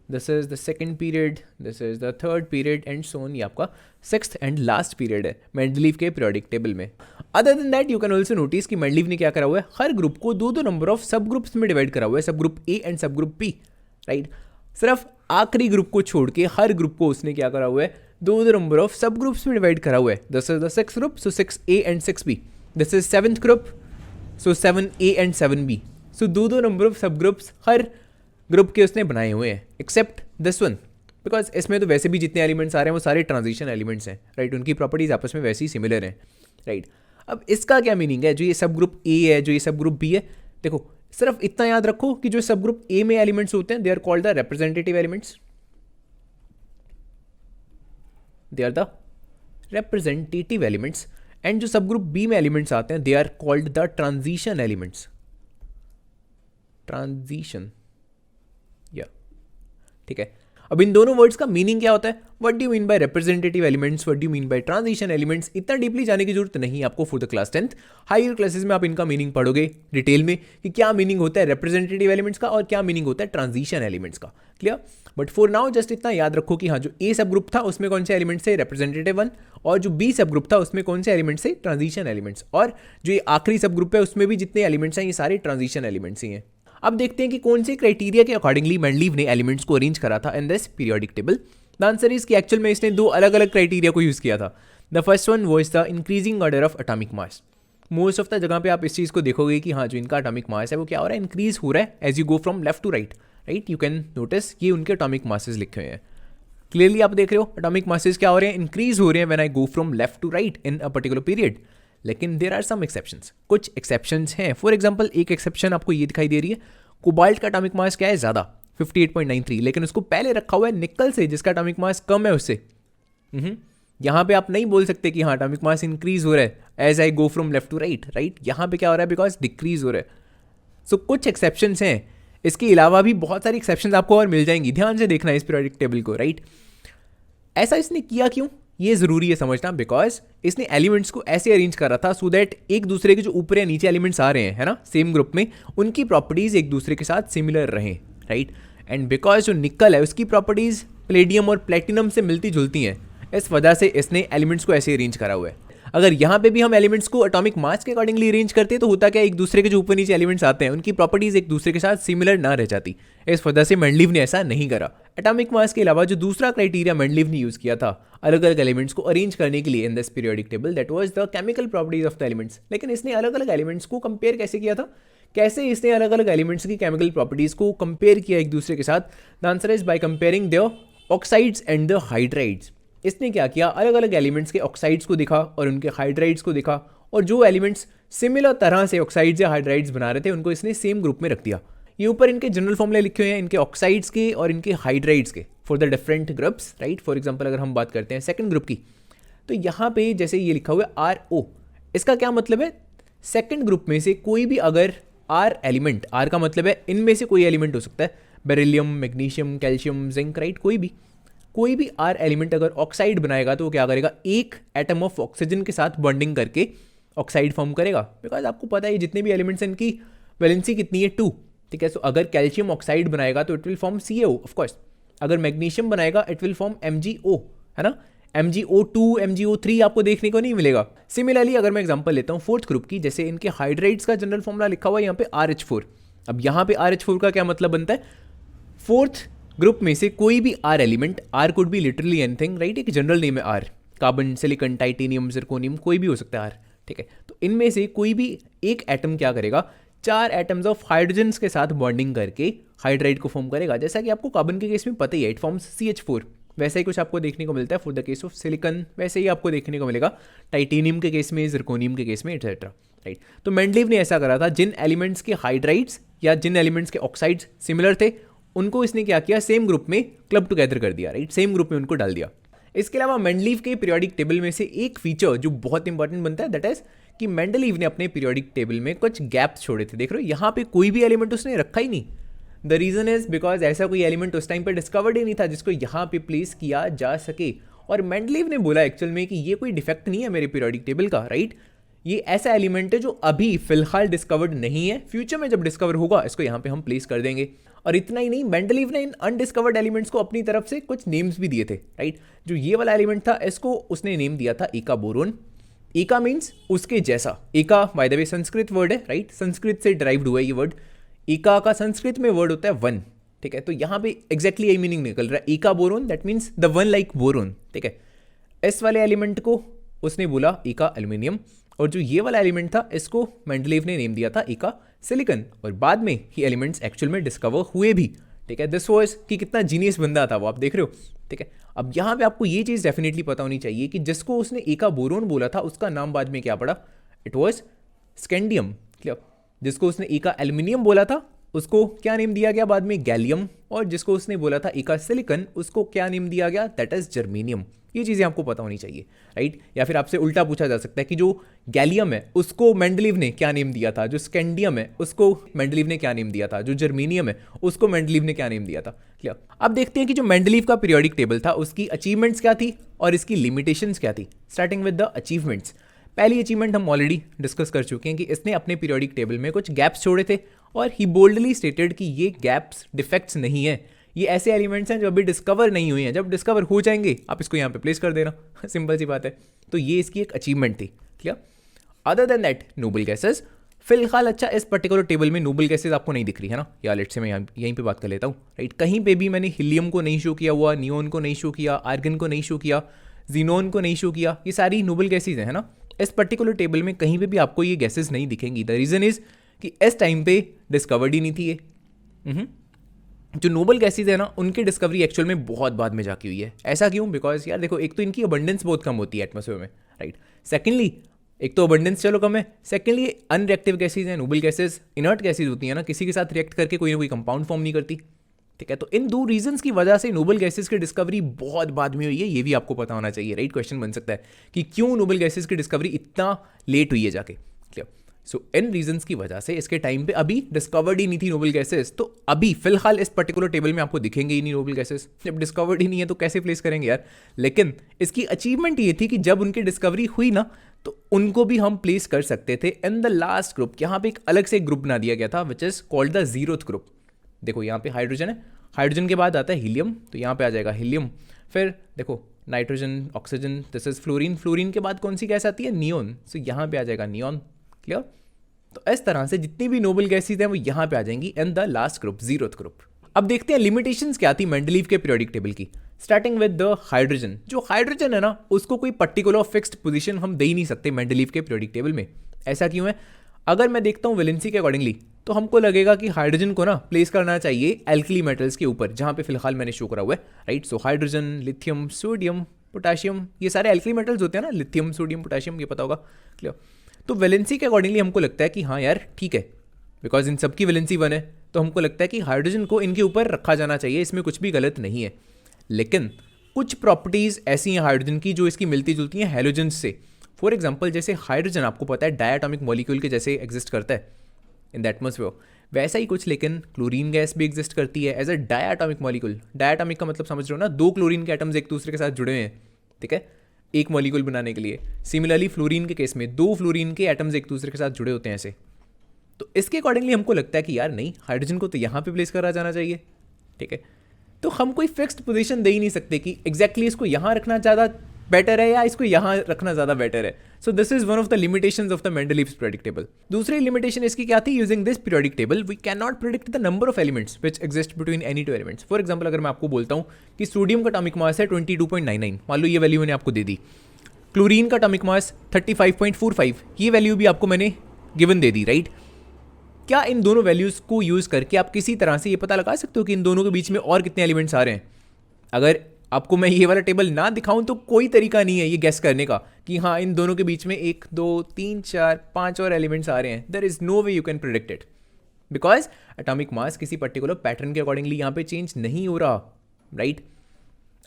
this is the second period, this is the third period and so on, ये आपका सिक्स्थ एंड लास्ट पीरियड है मेंडलीव के पीरियोडिक टेबल में. Other than that you can also notice कि Mendeleev ने क्या करा हुआ है, हर ग्रुप को दो दो नंबर ऑफ सब ग्रुप्स में डिवाइड करा हुआ है, सब ग्रुप ए एंड सब ग्रुप बी, राइट. सिर्फ आखिरी ग्रुप को छोड़ के हर ग्रुप को उसने क्या करा हुआ है, दो दो नंबर ऑफ सब ग्रुप्स में डिवाइड करा हुआ है. This is the sixth group, so 6A and 6B. This is seventh group, so 7A and 7B. सो दो दो नंबर ऑफ सब ग्रुप्स हर ग्रुप के उसने बनाए हुए हैं, एक्सेप्ट दिस वन, बिकॉज इसमें तो वैसे भी जितने एलिमेंट्स आ रहे हैं वो सारे ट्रांजिशन एलिमेंट्स हैं, राइट. उनकी प्रॉपर्टीज आपस में वैसे ही सिमिलर हैं, राइट. अब इसका क्या मीनिंग है, जो ये सब ग्रुप ए है, जो ये सब ग्रुप बी है, देखो सिर्फ इतना याद रखो कि जो सब ग्रुप ए में एलिमेंट्स होते हैं they are called the representative elements, they are the representative elements. And जो सब ग्रुप बी में एलिमेंट्स आते हैं they are called the transition elements, transition, या ठीक है. अब इन दोनों वर्ड्स का मीनिंग क्या होता है, what do you mean by representative elements, what do you mean by transition elements, इतना डीपली जाने की जरूरत नहीं है आपको for the class 10th. Higher classes में आप इनका मीनिंग पढ़ोगे डिटेल में कि क्या मीनिंग होता है रिप्रेजेंटेटिव एलिमेंट्स का और क्या मीनिंग होता है ट्रांजिशन एलिमेंट्स का. Clear. But for now just इतना याद रखो कि हाँ, जो ए सब ग्रुप था उसमें कौन से एलिमेंट्स थे, रिप्रेजेंटेटिव वन, और जो बी सब ग्रुप था उसमें कौन से एलिमेंट्स थे, ट्रांजिशन एलिमेंट्स, और जो ये आखिरी सब ग्रुप है उसमें भी जितने एलिमेंट्स हैं ये सारे ट्रांजिशन एलिमेंट्स ही हैं. अब देखते हैं कि कौन से क्राइटेरिया के अकॉर्डिंगली मेंडलीव ने एलिमेंट्स को अरेंज करा था in this periodic table. The answer is कि एक्चुअल में इसने दो अलग अलग क्राइटेरिया को यूज किया था. The first one was the increasing order of atomic mass. Most of the जगह पे आप इस चीज़ को देखोगे कि हाँ, जो इनका एटॉमिक मास है वो क्या हो रहा है, इंक्रीज हो रहा है as you go from left to right, right. You can notice ये उनके एटॉमिक मासेस लिखे हुए हैं. क्लियरली आप देख रहे हो एटॉमिक मासेस क्या हो रहे हैं, इंक्रीज हो रहे हैं when I go from left to right in a particular period. लेकिन देयर आर सम एक्सेप्शंस, कुछ एक्सेप्शंस हैं. फॉर एग्जांपल एक एक्सेप्शन आपको ये दिखाई दे रही है, कोबाल्ट का एटॉमिक मास क्या है, ज़्यादा 58.93, लेकिन उसको पहले रखा हुआ है निकल से जिसका एटॉमिक मास कम है उससे. यहाँ पे आप नहीं बोल सकते कि हाँ एटॉमिक मास इंक्रीज हो रहा है as I go from left to right, right. यहाँ पे क्या हो रहा है, बिकॉज डिक्रीज हो रहा है. सो कुछ एक्सेप्शंस हैं, इसके अलावा भी बहुत सारी एक्सेप्शंस आपको और मिल जाएंगी. ध्यान से देखना है इस पीरियोडिक टेबल को, राइट. ऐसा इसने किया क्यों, ये जरूरी है समझना, बिकॉज इसने एलिमेंट्स को ऐसे अरेंज करा था सो दैट एक दूसरे के जो ऊपर या नीचे एलिमेंट्स आ रहे हैं, है ना, सेम ग्रुप में, उनकी प्रॉपर्टीज एक दूसरे के साथ सिमिलर रहें, राइट. एंड बिकॉज जो निकल है उसकी प्रॉपर्टीज प्लेडियम और प्लेटिनम से मिलती जुलती हैं, इस वजह से इसने एलिमेंट्स को ऐसे अरेंज करा हुआ है. अगर यहाँ पे भी हम एलिमेंट्स को एटॉमिक मास के अकॉर्डिंगली अरेंज करते तो होता क्या, एक दूसरे के जो ऊपर नीचे एलिमेंट्स आते हैं उनकी प्रॉपर्टीज एक दूसरे के साथ सिमिलर ना रह जाती. इस वजह से मेंडलीव ने ऐसा नहीं करा. एटॉमिक मास के अलावा जो दूसरा क्राइटेरिया मेंडलीव ने यूज किया था अलग अलग एलिमेंट्स को अरेंज करने के लिए in this periodic table, that was the chemical properties of the elements. लेकिन इसने अलग अलग एलिमेंट्स को कंपेयर कैसे किया था, कैसे इसने अलग अलग एलिमेंट्स की केमिकल प्रॉपर्टीज को कंपेयर किया एक दूसरे के साथ. The answer is by comparing the oxides and the hydrides. इसने क्या किया, अलग अलग एलिमेंट्स के ऑक्साइड्स को दिखा और उनके हाइड्राइड्स को दिखा, और जो एलिमेंट्स सिमिलर तरह से ऑक्साइड्स या हाइड्राइड्स बना रहे थे उनको इसने सेम ग्रुप में रख दिया. ये ऊपर इनके जनरल फॉर्मूले लिखे हुए हैं इनके ऑक्साइड्स के और इनके हाइड्राइड्स के for the different groups, right. For example अगर हम बात करते हैं सेकंड ग्रुप की, तो यहाँ पे जैसे ये लिखा हुआ है RO, इसका क्या मतलब है, सेकंड ग्रुप में से कोई भी अगर R एलिमेंट, R का मतलब है इनमें से कोई एलिमेंट हो सकता है, beryllium, magnesium, calcium, zinc, right, कोई भी R एलिमेंट अगर ऑक्साइड बनाएगा तो वो क्या करेगा, एक एटम ऑफ ऑक्सीजन के साथ बॉन्डिंग करके ऑक्साइड फॉर्म करेगा. बिकॉज आपको पता है जितने भी एलिमेंट्स हैं इनकी वैलेंसी कितनी है, 2, ठीक है. सो अगर कैल्शियम ऑक्साइड बनाएगा तो it will form CaO of course. अगर मैग्नीशियम बनाएगा इट विल फॉर्म MgO, है ना. MgO2, MgO3 आपको देखने को नहीं मिलेगा. सिमिलरली अगर मैं एग्जांपल लेता हूँ फोर्थ ग्रुप की, जैसे इनके हाइड्राइड्स का जनरल फॉर्मूला लिखा हुआ है यहाँ पे RH4. अब यहाँ पे RH4 का क्या मतलब बनता है, फोर्थ ग्रुप में से कोई भी R element, R could be literally anything, right. एक जनरल नेम है R, carbon, silicon, titanium, zirconium, कोई भी हो सकता है R, ठीक है. तो इनमें से कोई भी एक एटम क्या करेगा, 4 एटम्स ऑफ हाइड्रोजन्स के साथ बॉन्डिंग करके हाइड्राइड को फॉर्म करेगा. जैसा कि आपको कार्बन के केस में पता ही है, इट फॉर्म्स CH4. वैसा ही कुछ आपको देखने को मिलता है for the case of silicon, वैसे ही आपको देखने को मिलेगा टाइटेनियम के केस में, जिरकोनियम के केस में, एटसेट्रा, राइट. तो मेंडलीव ने ऐसा करा था, जिन एलिमेंट्स के हाइड्राइड्स या जिन एलिमेंट्स के ऑक्साइड्स सिमिलर थे उनको इसने क्या किया, सेम ग्रुप में क्लब टुगेदर कर दिया, राइट. सेम ग्रुप में उनको डाल दिया. इसके अलावा मेंडलीव के पीरियोडिक टेबल में से एक फीचर जो बहुत इंपॉर्टेंट बनता है, दैट इज कि मेंडलीव ने अपने पीरियोडिक टेबल में कुछ गैप्स छोड़े थे. देख रहे हो यहाँ पे कोई भी एलिमेंट उसने रखा ही नहीं. द रीजन इज बिकॉज ऐसा कोई एलिमेंट उस टाइम पे डिस्कवर्ड ही नहीं था जिसको यहाँ पे प्लेस किया जा सके. और मेंडलीव ने बोला एक्चुअल में कि ये कोई डिफेक्ट नहीं है मेरे पीरियोडिक टेबल का, राइट. ये ऐसा एलिमेंट है जो अभी फिलहाल डिस्कवर्ड नहीं है, फ्यूचर में जब डिस्कवर होगा इसको यहाँ पे हम प्लेस कर देंगे। और इतना ही नहीं, मेंडलीव ने इन अनडिस्कवर्ड एलिमेंट्स को अपनी तरफ से कुछ नेम्स भी दिए थे, राइट। जो ये वाला एलिमेंट था इसको उसने नेम दिया था एका बोरोन। एका मीन्स उसके जैसा। एका bye the way Sanskrit word है, राइट, संस्कृत से डिराइव्ड हुआ है ये वर्ड। एका का संस्कृत में वर्ड होता है वन, ठीक है। तो यहाँ पे एग्जैक्टली यही मीनिंग निकल रहा है, एका boron that means the one like boron, ठीक है। इस वाले एलिमेंट को उसने बोला एका एल्यूमिनियम, और जो ये वाला एलिमेंट था इसको मेंडलीव ने नेम दिया था एका सिलिकॉन। और बाद में ये एलिमेंट्स एक्चुअल में डिस्कवर हुए भी, ठीक है। दिस वाज कि कितना जीनियस बंदा था वो, आप देख रहे हो, ठीक है। अब यहाँ पे आपको ये चीज़ डेफिनेटली पता होनी चाहिए कि जिसको उसने एका बोरोन बोला था उसका नाम बाद में क्या पड़ा, इट वाज स्कैंडियम, क्लियर। जिसको उसने एका एल्यूमिनियम बोला था उसको क्या नेम दिया गया बाद में, गैलियम। और जिसको उसने बोला था एका सिलिकॉन उसको क्या नेम दिया गया, दैट इज जर्मेनियम। ये चीज़ें आपको पता होनी चाहिए, राइट। या फिर आपसे उल्टा पूछा जा सकता है कि जो गैलियम है उसको मेंडलीव ने क्या नेम दिया था, जो स्कैंडियम है उसको मेंडलीव ने क्या नेम दिया था, जो जर्मेनियम है उसको मेंडलीव ने क्या नेम दिया था, क्लियर। अब देखते हैं कि जो मेंडलीव का पीरियोडिक टेबल था उसकी अचीवमेंट्स क्या थी और इसकी लिमिटेशंस क्या थी। स्टार्टिंग विद द अचीवमेंट्स, पहली अचीवमेंट हम ऑलरेडी डिस्कस कर चुके हैं कि इसने अपने पीरियोडिक टेबल में कुछ गैप्स छोड़े थे और ही बोल्डली स्टेटेड कि ये गैप्स डिफेक्ट्स नहीं है, ये ऐसे एलिमेंट्स हैं जो अभी डिस्कवर नहीं हुए हैं, जब डिस्कवर हो जाएंगे आप इसको यहाँ पे प्लेस कर देना, सिंपल सी बात है। तो ये इसकी एक अचीवमेंट थी, clear. Other than that noble gases, फिलहाल अच्छा इस पर्टिकुलर टेबल में नोबल गैसेस आपको नहीं दिख रही है ना, या लेट से मैं यहीं पे बात कर लेता हूँ, राइट। कहीं पे भी मैंने हीलियम को नहीं शो किया हुआ, नियोन को नहीं शो किया, आर्गन को नहीं शो किया, जीनोन को नहीं शो किया, ये सारी नोबल गैसेज है ना। इस पर्टिकुलर टेबल में कहीं पे भी आपको ये गैसेज नहीं दिखेंगी। द रीजन इज कि इस टाइम पे डिस्कवर्ड ही नहीं थी ये। जो नोबल गैसेज है ना उनकी डिस्कवरी एक्चुअल में बहुत बाद में जाकी हुई है। ऐसा क्यों, बिकॉज यार देखो, एक तो इनकी अबंडेंस बहुत कम होती है एटमॉस्फेयर में, राइट। सेकेंडली, एक तो अबंडेंस चलो कम है, सेकेंडली अनरिएक्टिव गैसेज हैं। नोबल गैसेज इनर्ट गैसेज होती है ना, किसी के साथ रिएक्ट करके कोई ना कोई कंपाउंड फॉर्म नहीं करती, ठीक है। तो इन दो रीजंस की वजह से नोबल गैसेज की डिस्कवरी बहुत बाद में हुई है, ये भी आपको पता होना चाहिए, राइट। क्वेश्चन बन सकता है कि क्यों नोबल गैसेज की डिस्कवरी इतना लेट हुई है जाके, क्लियर। सो इन रीजंस की वजह से इसके टाइम पे अभी डिस्कवर्ड ही नहीं थी नोबल गैसेस, तो अभी फिलहाल इस पर्टिकुलर टेबल में आपको दिखेंगे ही नहीं नोबल गैसेस। जब डिस्कवर्ड ही नहीं है तो कैसे प्लेस करेंगे यार। लेकिन इसकी अचीवमेंट ये थी कि जब उनकी डिस्कवरी हुई ना तो उनको भी हम प्लेस कर सकते थे इन द लास्ट ग्रुप। यहाँ पे एक अलग से ग्रुप बना दिया गया था which is called the zeroth group. देखो यहाँ पे हाइड्रोजन है, हाइड्रोजन के बाद आता है हीलियम, तो यहाँ पे आ जाएगा हीलियम। फिर देखो nitrogen, oxygen, this is fluorine. Fluorine के बाद कौन सी गैस आती है, नियोन, सो यहाँ पे आ जाएगा नियोन, क्लियर। तो इस तरह से जितनी भी नोबल गैसेज हैं वो यहाँ पे आ जाएंगी in the last group, zeroth group. अब देखते हैं लिमिटेशंस क्या थी मेंडलीव के पीरियोडिक टेबल की। स्टार्टिंग विद द हाइड्रोजन, जो हाइड्रोजन है ना उसको कोई पर्टिकुलर फिक्स्ड पोजीशन हम दे ही नहीं सकते मेंडलीव के पीरियोडिक टेबल में। ऐसा क्यों है, अगर मैं देखता हूँ वैलेंसी के अकॉर्डिंगली तो हमको लगेगा कि हाइड्रोजन को ना प्लेस करना चाहिए एल्कली मेटल्स के ऊपर, जहाँ पे फिलहाल मैंने शो करा हुआ है, right. So hydrogen, lithium, sodium, potassium, ये सारे एल्कली मेटल्स होते हैं ना, लिथियम, सोडियम, पोटाशियम, ये पता होगा, क्लियर। तो वैलेंसी के अकॉर्डिंगली हमको लगता है कि हाँ यार ठीक है, बिकॉज इन सबकी वैलेंसी 1 है, तो हमको लगता है कि हाइड्रोजन को इनके ऊपर रखा जाना चाहिए, इसमें कुछ भी गलत नहीं है। लेकिन कुछ प्रॉपर्टीज़ ऐसी हैं हाइड्रोजन की जो इसकी मिलती जुलती हैं हैलोजन से। फॉर एग्जाम्पल, जैसे हाइड्रोजन आपको पता है डायटॉमिक मॉलिक्यूल के जैसे एग्जिस्ट करता है इन द एटमॉस्फेयर, वैसा ही कुछ लेकिन क्लोरीन गैस भी एग्जिस्ट करती है as a diatomic molecule. Diatomic का मतलब समझ रहे हो ना, 2 क्लोरीन के एटम्स एक दूसरे के साथ जुड़े हुए हैं, ठीक है, एक मॉलिक्यूल बनाने के लिए। सिमिलरली फ्लोरीन के केस में 2 फ्लोरीन के एटम्स एक दूसरे के साथ जुड़े होते हैं ऐसे। तो इसके अकॉर्डिंगली हमको लगता है कि यार नहीं, हाइड्रोजन को तो यहाँ पे प्लेस करा जाना चाहिए, ठीक है। तो हम कोई फिक्स्ड पोजीशन दे ही नहीं सकते कि एग्जैक्टली इसको यहाँ रखना ज़्यादा बेटर है या इसको यहाँ रखना ज़्यादा बेटर है। So this is one of the limitations of the Mendeleev's periodic table. दूसरी लिमिटेशन इसकी क्या थी, using this periodic table we can not predict the number of elements which exist between any 2 elements. For example, अगर मैं आपको बोलता हूँ कि सोडियम का एटॉमिक मास है 22.99, मान लो ये वैल्यू मैंने आपको दे दी। क्लोरीन का एटॉमिक मास 35.45, ये वैल्यू भी आपको मैंने गिवन दे दी, राइट। क्या इन दोनों वैल्यूज़ को यूज़ करके आप किसी तरह से ये पता लगा सकते हो कि इन दोनों के बीच में और कितने एलिमेंट्स आ रहे हैं? अगर आपको मैं ये वाला टेबल ना दिखाऊं तो कोई तरीका नहीं है ये गेस करने का कि हाँ इन दोनों के बीच में 1, 2, 3, 4, 5 और एलिमेंट्स आ रहे हैं। There is no way you can predict it, because atomic mass किसी पर्टिकुलर पैटर्न के अकॉर्डिंगली यहाँ पे चेंज नहीं हो रहा, राइट।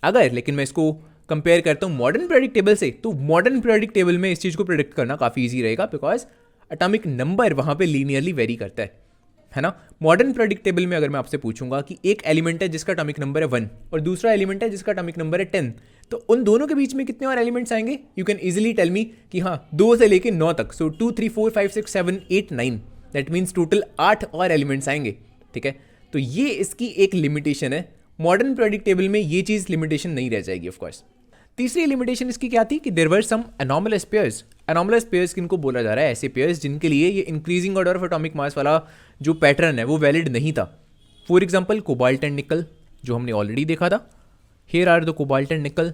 अगर लेकिन मैं इसको कंपेयर करता हूँ मॉडर्न पीरियोडिक टेबल से, तो मॉडर्न पीरियोडिक टेबल में इस चीज़ को प्रेडिक्ट करना काफ़ी ईजी रहेगा, बिकॉज एटॉमिक नंबर वहाँ पे लीनियरली वेरी करता है, है ना। मॉडर्न पीरियोडिक टेबल में अगर मैं आपसे पूछूंगा कि एक एलिमेंट है जिसका एटॉमिक नंबर है 1 और दूसरा एलिमेंट है जिसका एटॉमिक नंबर है 10, तो उन दोनों के बीच में कितने और एलिमेंट्स आएंगे? You can easily tell me कि हाँ 2 से लेके 9 तक, सो 2 3 4 5 6 7 8 9, दैट मीन्स टोटल 8 और एलिमेंट्स आएंगे, ठीक है। तो ये इसकी एक लिमिटेशन है। मॉडर्न पीरियोडिक टेबल में ये चीज़ लिमिटेशन नहीं रह जाएगी ऑफकोर्स। तीसरी लिमिटेशन इसकी क्या थी कि there were some anomalous pairs. Anomalous pairs किनको बोला जा रहा है? ऐसे पेयर्स जिनके लिए ये increasing order of atomic mass वाला जो पैटर्न है वो वैलिड नहीं था। फॉर एग्जांपल कोबाल्ट एंड निकल, जो हमने ऑलरेडी देखा था। Here are the cobalt and nickel.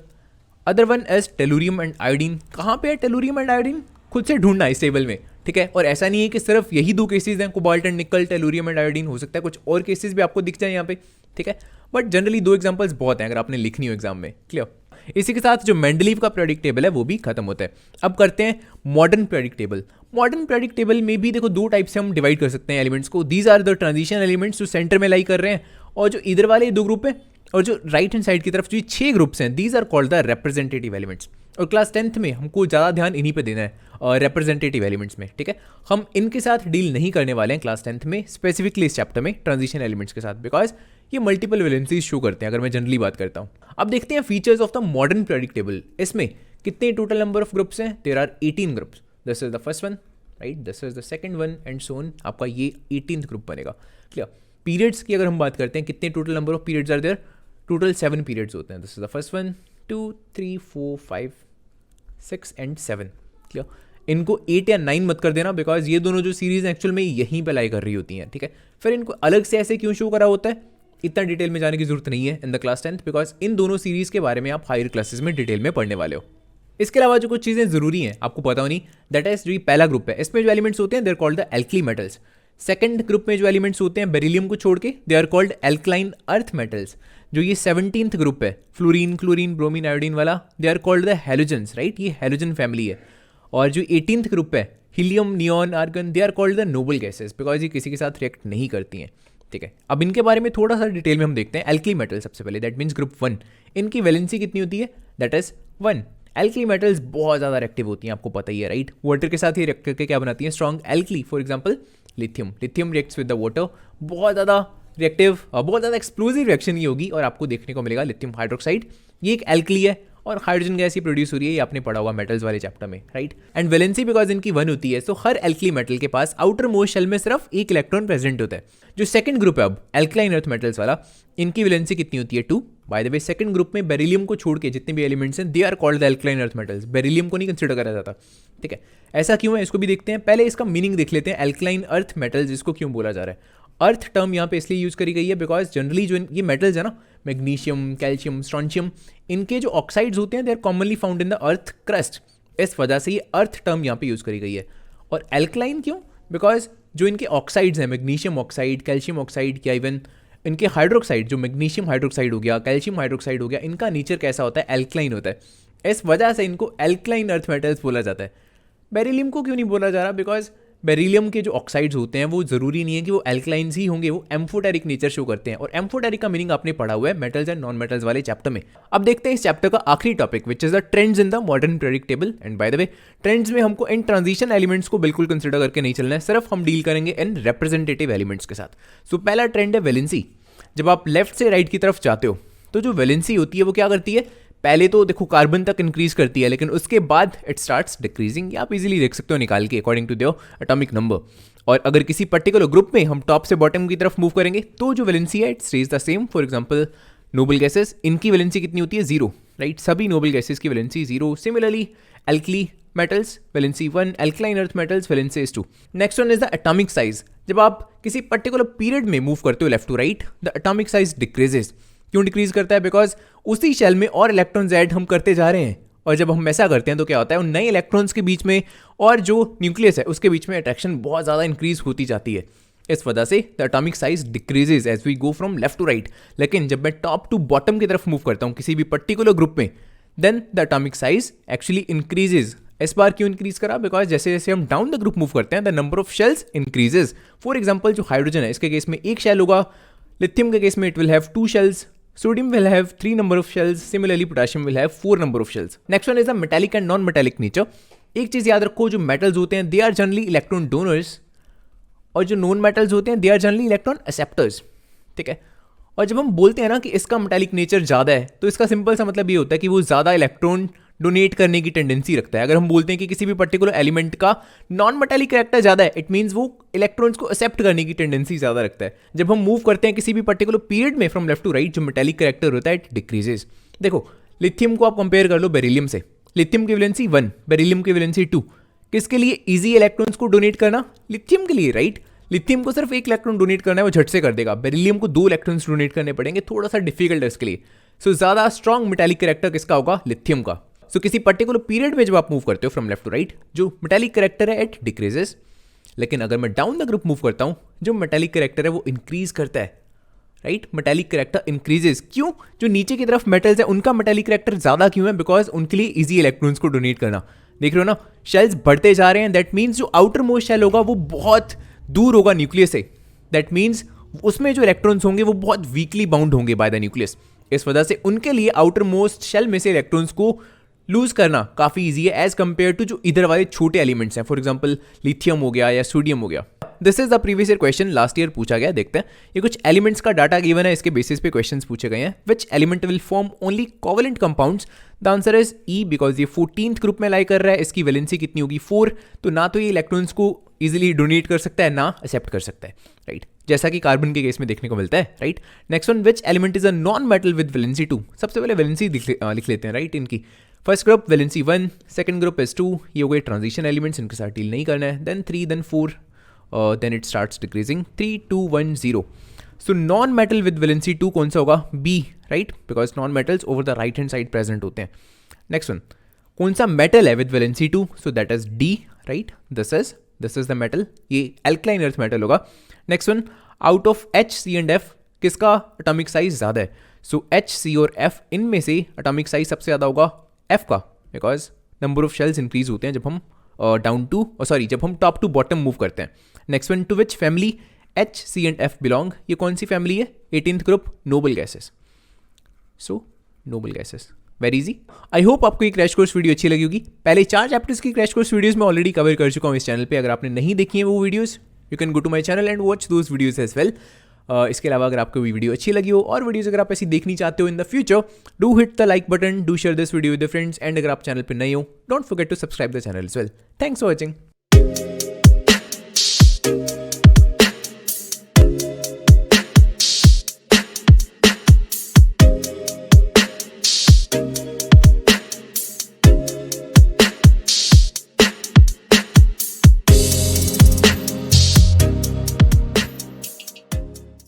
Other one as tellurium and iodine. कहाँ पे है टेलुरियम एंड आयोडीन? खुद से ढूंढना इस टेबल में, ठीक है। और ऐसा नहीं है कि सिर्फ यही 2 केसेस हैं, कोबाल्ट एंड निकल, टेलुरियम एंड आयोडीन, हो सकता है कुछ और केसेस भी आपको दिख जाए यहाँ पे, ठीक है। बट जनरली 2 एग्जांपल्स बहुत हैं अगर आपने लिखनी हो एग्जाम में, क्लियर। इसी के साथ जो मेंडलीव का पीरियोडिक टेबल है वो भी खत्म होता है। अब करते हैं modern periodic table. Modern periodic table में भी देखो 2 टाइप से हम डिवाइड कर सकते हैं एलिमेंट्स को। These are the transition elements जो सेंटर में लाई कर रहे हैं, और जो इधर वाले 2 ग्रुप हैं, और जो राइट हैंड साइड की तरफ जो 6 ग्रुप्स हैं, these are called the representative elements. और क्लास 10th में हमको ज़्यादा ध्यान इन्हीं पे देना है रिप्रेजेंटेटिव एलिमेंट्स में, ठीक है। हम इनके साथ डील नहीं करने वाले हैं क्लास 10th में, स्पेसिफिकली इस चैप्टर में ट्रांजिशन एलिमेंट्स के साथ, बिकॉज ये मल्टीपल वैलेंसीज शो करते हैं अगर मैं जनरली बात करता हूँ। अब देखते हैं features of the modern periodic table. इसमें कितने टोटल नंबर ऑफ ग्रुप्स हैं? There are 18 groups. This is the first one, right, this is the second one and so on. आपका ये 18th ग्रुप बनेगा, क्लियर। पीरियड्स की अगर हम बात करते हैं, कितने total number of periods are there? Total 7 periods होते हैं। This is the first one, 2 3 4 5 6 and 7, clear. इनको 8 या 9 मत कर देना, बिकॉज ये दोनों जो सीरीज एक्चुअल में यहीं पे लाई कर रही होती हैं, ठीक है। फिर इनको अलग से ऐसे क्यों शो करा होता है, इतना डिटेल में जाने की जरूरत नहीं है in the class 10th, because in दोनों सीरीज के बारे में आप हायर क्लासेस में डिटेल में पढ़ने वाले हो। इसके अलावा जो कुछ चीज़ें जरूरी हैं आपको पता होनी, दैट इज जो पहला ग्रुप है, इसमें जो एलिमेंट्स होते हैं they are called the alkali metals. Second group में जो एलिमेंट्स होते हैं बेरिलियम को छोड़ के, they are called alkaline earth metals. जो ये 17th ग्रुप है, फ्लोरीन क्लोरीन ब्रोमीन आयोडीन वाला, they are called the halogens, right, ये हैलोजन फैमिली है। और जो 18th ग्रुप है, helium neon argon, they are called the noble gases, because ये किसी के साथ रिएक्ट नहीं करती हैं, ठीक है। अब इनके बारे में थोड़ा सा डिटेल में हम देखते हैं। एल्कली मेटल सबसे पहले, दैट मीन्स ग्रुप 1, इनकी वैलेंसी कितनी होती है? That is 1। एल्कली मेटल्स बहुत ज़्यादा रिएक्टिव होती हैं, आपको पता ही है, राइट। वाटर के साथ ही रिएक्ट करके क्या बनाती हैं? Strong alkali. For example lithium, lithium reacts with the water, बहुत ज़्यादा रिएक्टिव, बहुत ज़्यादा एक्सप्लोजिव रिएक्शन ये होगी और आपको देखने को मिलेगा लिथियम हाइड्रोक्साइड। ये एक एल्कली है और हाइड्रोजन गैस ही प्रोड्यूस हो रही है, ये आपने पढ़ा हुआ मेटल्स वाले चैप्टर में, राइट। एंड वैलेंसी बिकॉज इनकी 1 होती है, सो हर एल्कली मेटल के पास आउटर मोस्ट शेल में सिर्फ 1 इलेक्ट्रॉन प्रेजेंट होता है। जो सेकंड ग्रुप है अब एल्कलाइन अर्थ मेटल्स वाला, इनकी वैलेंसी कितनी होती है? 2। By the way second group में बेरिलियम को छोड़ के जितने भी एलिमेंट्स हैं, they are called the alkaline earth metals. Beryllium को नहीं कंसिडर करा जाता, ठीक है। ऐसा क्यों है इसको भी देखते हैं। पहले इसका मीनिंग देख लेते हैं, एल्कलाइन अर्थ मेटल्स इसको क्यों बोला जा रहा है। अर्थ टर्म यहाँ पे इसलिए यूज़ करी गई है बिकॉज जनरली जो ये मेटल्स है ना, मैग्नीशियम, कैल्शियम, स्ट्रॉन्शियम, इनके जो ऑक्साइड्स होते हैं they are commonly found in the earth crust. इस वजह से ये अर्थ टर्म यहाँ पे यूज़ करी गई है। और एल्कलाइन क्यों? बिकॉज जो इनके ऑक्साइड्स हैं, मैग्नीशियम ऑक्साइड, कैल्शियम ऑक्साइड, या इवन इनके हाइड्रोक्साइड, जो मैग्नीशियम हाइड्रोक्साइड हो गया, कैल्शियम हाइड्रोक्साइड हो गया, इनका नेचर कैसा होता है? एल्कलाइन होता है। इस वजह से इनको एल्कलाइन अर्थ मेटल्स बोला जाता है। बेरिलियम को क्यों नहीं बोला जा रहा? बिकॉज बेरिलियम के जो ऑक्साइड्स होते हैं वो ज़रूरी नहीं है कि वो एल्कलाइंस ही होंगे, वो एम्फोटेरिक नेचर शो करते हैं। और एम्फोटेरिक का मीनिंग आपने पढ़ा हुआ है मेटल्स एंड नॉन मेटल्स वाले चैप्टर में। अब देखते हैं इस चैप्टर का आखिरी topic, which is the trends in the modern periodic table. And bye the way trends में हमको इन ट्रांजिशन एलिमेंट्स को बिल्कुल कंसिडर करके नहीं चलना है, सिर्फ हम डील करेंगे इन रिप्रेजेंटेटिव एलिमेंट्स के साथ। सो पहला ट्रेंड है वैलेंसी। जब आप लेफ्ट से राइट की तरफ जाते हो तो जो वैलेंसी होती है वो क्या करती है? पहले तो देखो कार्बन तक इंक्रीज करती है, लेकिन उसके बाद इट स्टार्ट्स डिक्रीजिंग। आप इजीली देख सकते हो निकाल के according to their atomic number. और अगर किसी पर्टिकुलर ग्रुप में हम टॉप से बॉटम की तरफ मूव करेंगे तो जो वैलेंसी है it stays the same. For example noble gases, इनकी वैलेंसी कितनी होती है? 0, राइट। सभी नोबल गैसेस की valency 0। Similarly alkali metals valency 1, alkaline earth metals valency is 2। Next one is the atomic size. जब आप किसी पर्टिकुलर पीरियड में मूव करते हो left to right, the atomic size decreases. क्यों डिक्रीज करता है? बिकॉज उसी शेल में और इलेक्ट्रॉन्स ऐड हम करते जा रहे हैं, और जब हम ऐसा करते हैं तो क्या होता है? उन नए इलेक्ट्रॉन्स के बीच में और जो न्यूक्लियस है उसके बीच में अट्रैक्शन बहुत ज़्यादा इंक्रीज होती जाती है। इस वजह से the atomic size decreases as we go from left to right. लेकिन जब मैं टॉप टू बॉटम की तरफ मूव करता हूँ किसी भी पर्टिकुलर ग्रुप में, then the atomic size actually increases. इस बार क्यों इंक्रीज करा? बिकॉज जैसे जैसे हम डाउन द ग्रुप मूव करते हैं the number of shells increases. For example जो हाइड्रोजन है इसके केस में 1 शेल होगा, लिथियम के केस में it will have 2 shells, sodium will have 3 number of shells, similarly potassium will have 4 number of shells. Next one is the metallic and non-metallic nature. एक चीज याद रखो, जो metals होते हैं they are generally electron donors और जो non metals होते हैं they are generally electron acceptors, ठीक है। और जब हम बोलते हैं ना कि इसका मेटालिक नेचर ज़्यादा है, तो इसका सिंपल सा मतलब ये होता है कि वो ज़्यादा इलेक्ट्रॉन डोनेट करने की टेंडेंसी रखता है। अगर हम बोलते हैं कि किसी भी पर्टिकुलर एलिमेंट का नॉन मेटालिक कैरेक्टर ज़्यादा है, इट मीन्स वो इलेक्ट्रॉन्स को एक्सेप्ट करने की टेंडेंसी ज़्यादा रखता है। जब हम मूव करते हैं किसी भी पर्टिकुलर पीरियड में फ्रॉम लेफ्ट टू राइट, जो मेटालिक कैरेक्टर होता है इट डिक्रीजेस। देखो लिथियम को आप कंपेयर कर लो बेरिलियम से, लिथियम की वैलेंसी 1, बेरिलियम की वैलेंसी 2। किसके लिए ईजी इलेक्ट्रॉन्स को डोनेट करना? लिथियम के लिए, राइट। लिथियम को सिर्फ एक इलेक्ट्रॉन डोनेट करना है, वो झट से कर देगा। बेरिलियम को 2 इलेक्ट्रॉन्स डोनेट करने पड़ेंगे, थोड़ा सा डिफिकल्ट है इसके लिए। सो ज्यादा स्ट्रॉन्ग मेटालिक कैरेक्टर किसका होगा? लिथियम का। सो किसी पर्टिकुलर पीरियड में जब आप मूव करते हो फ्रॉम लेफ्ट टू राइट, जो मेटालिक कैरेक्टर है इट डिक्रीजेस। लेकिन अगर मैं डाउन द ग्रुप मूव करता हूं, जो मेटालिक कैरेक्टर है वो इंक्रीज करता है, राइट। Metallic character increases. क्यों? जो नीचे की तरफ मेटल्स है उनका मेटालिक कैरेक्टर ज्यादा क्यों है? बिकॉज उनके लिए इजी इलेक्ट्रॉन्स को डोनेट करना। देख रहे हो ना, शेल्स बढ़ते जा रहे हैं, दैट मीन्स जो आउटर मोस्ट शेल होगा वो बहुत दूर होगा न्यूक्लियस से। दैट मीन्स उसमें जो इलेक्ट्रॉन्स होंगे वो बहुत वीकली बाउंड होंगे बाय द न्यूक्लियस। इस वजह से उनके लिए आउटर मोस्ट शेल में से इलेक्ट्रॉन्स को लूज करना काफी इजी है एज कंपेयर टू जो इधर वाले छोटे एलिमेंट्स हैं। फॉर एग्जांपल लिथियम हो गया या सोडियम हो गया। This is the previous year question, last year पूछा गया। देखते हैं, ये कुछ एलिमेंट्स का डाटा गिवन है, इसके बेसिस पे क्वेश्चंस पूछे गए हैं। Which element will form only covalent compounds? The answer is E, because ये 14th ग्रुप में लाई कर रहा है। इसकी वैलेंसी कितनी होगी? 4। तो ना तो ये इलेक्ट्रॉन्स को इजिली डोनेट कर सकता है ना एक्सेप्ट कर सकता है, राइट। जैसा कि कार्बन के केस में देखने को मिलता है, right. Next one, which element is a non metal with valency 2? सबसे पहले वैलेंसी लिख लेते हैं, राइट। इनकी first group valency 1, second group is 2, ये हो गए ट्रांजिशन एलिमेंट्स, इनके साथ डील नहीं करना है। Then 3, then 4, then it starts decreasing. 3, 2, 1, 0। So non metal with valency 2 कौन सा होगा? B, right, because non metals over the right hand side present होते हैं। नेक्स्ट वन, कौन सा मेटल है with valency 2? So that is D, right. This is the metal, ये alkaline earth metal होगा। Next one, out of H, C and F किसका atomic size ज्यादा है? सो एच, सी और एफ, इनमें से एटॉमिक साइज सबसे ज्यादा होगा एफ का, because number of shells increase होते हैं जब हम जब हम टॉप टू बॉटम मूव करते हैं। Next one, two which family H, C and F belong? ये कौन सी फैमिली है? 18th group, noble gases. So noble gases, very easy. I hope आपको ये क्रैश कोर्स वीडियो अच्छी लगी होगी। पहले 4 चैप्टर्स की क्रैश कोर्स वीडियोस मैं ऑलरेडी कवर कर चुका हूँ इस चैनल पे। अगर आपने नहीं देखी है वो videos, you can go to my channel and watch those videos as well. इसके अलावा अगर आपको वीडियो अच्छी लगी हो और वीडियोस अगर आप ऐसी देखनी चाहते हो in the future, do hit the like button, do share this video with friends, and अगर आप चैनल पर नए हो, don't forget to subscribe the channel as well. Thanks for watching.